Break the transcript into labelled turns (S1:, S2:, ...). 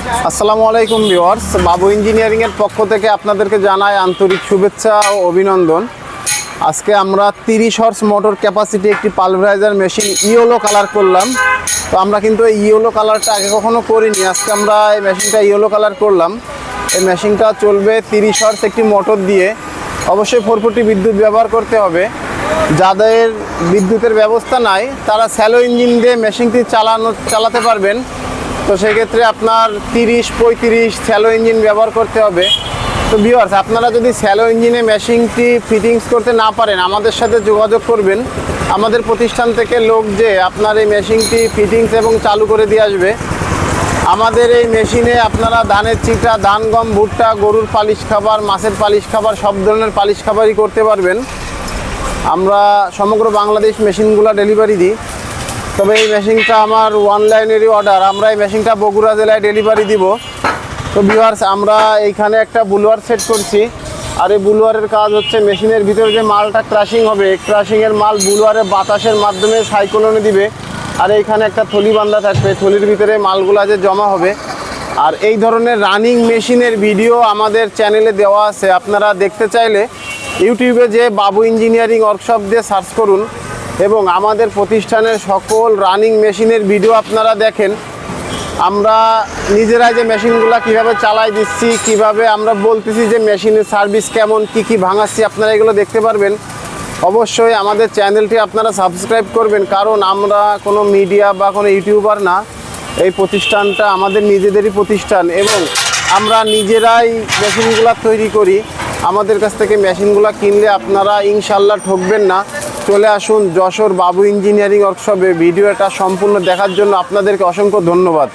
S1: আসসালামু আলাইকুম ভিউয়ার্স, বাবু ইঞ্জিনিয়ারিংয়ের পক্ষ থেকে আপনাদেরকে জানাই আন্তরিক শুভেচ্ছা ও অভিনন্দন। আজকে আমরা 30 হর্স মোটর ক্যাপাসিটি একটি পালভারাইজার মেশিন ইয়েলো কালার করলাম। তো আমরা কিন্তু এই ইয়েলো কালারটা আগে কখনো করিনি, আজকে আমরা এই মেশিনটা ইয়েলো কালার করলাম। এই মেশিনটা চলবে 30 হর্স একটি মোটর দিয়ে। অবশ্যই 440 বিদ্যুৎ ব্যবহার করতে হবে। যাদের বিদ্যুতের ব্যবস্থা নাই তারা স্যালো ইঞ্জিন দিয়ে মেশিনটি চালাতে পারবেন। তো সেক্ষেত্রে আপনার 30-35 স্যালো ইঞ্জিন ব্যবহার করতে হবে। তো ভিউয়ার্স, আপনারা যদি স্যালো ইঞ্জিনে মেশিনটি ফিটিংস করতে না পারেন আমাদের সাথে যোগাযোগ করবেন। আমাদের প্রতিষ্ঠান থেকে লোক যে আপনার এই মেশিনটি ফিটিংস এবং চালু করে দিয়ে আসবে। আমাদের এই মেশিনে আপনারা ধানের চিটা, ধান, গম, ভুট্টা, গরুর পালিশ খাবার, মাছের পালিশ খাবার, সব ধরনের পালিশ খাবারই করতে পারবেন। আমরা সমগ্র বাংলাদেশ মেশিনগুলো ডেলিভারি দিই। তবে এই মেশিনটা আমার অনলাইনেরই অর্ডার, আমরা এই মেশিনটা বগুড়া জেলায় ডেলিভারি দিব। তো ভিউয়ার্স, আমরা এইখানে একটা বুলোয়ার সেট করছি, আর এই বুলোয়ারের কাজ হচ্ছে মেশিনের ভিতরে যে মালটা ক্রাশিং হবে, এই ক্রাশিংয়ের মাল বুলোয়ারে বাতাসের মাধ্যমে সাইক্লোনে দিবে। আর এইখানে একটা থলি বান্ধা থাকবে, থলির ভিতরে মালগুলা যে জমা হবে। আর এই ধরনের রানিং মেশিনের ভিডিও আমাদের চ্যানেলে দেওয়া আছে, আপনারা দেখতে চাইলে ইউটিউবে যে বাবু ইঞ্জিনিয়ারিং ওয়ার্কশপ দিয়ে সার্চ করুন এবং আমাদের প্রতিষ্ঠানের সকল রানিং মেশিনের ভিডিও আপনারা দেখেন। আমরা নিজেরাই যে মেশিনগুলো কীভাবে চালাই দিচ্ছি, কিভাবে আমরা বলতেছি যে মেশিনের সার্ভিস কেমন, কি ভাঙাচ্ছি, আপনারা এগুলো দেখতে পারবেন। অবশ্যই আমাদের চ্যানেলটি আপনারা সাবস্ক্রাইব করবেন, কারণ আমরা কোনো মিডিয়া বা কোনো ইউটিউবার না। এই প্রতিষ্ঠানটা আমাদের নিজেদেরই প্রতিষ্ঠান এবং আমরা নিজেরাই মেশিনগুলো তৈরি করি। আমাদের কাছ থেকে মেশিনগুলো কিনলে আপনারা ইনশাল্লাহ ঠকবেন না। চলে আসুন যশোর বাবু ইঞ্জিনিয়ারিং ওয়ার্কশপে। ভিডিওটা সম্পূর্ণ দেখার জন্য আপনাদেরকে অসংখ্য ধন্যবাদ।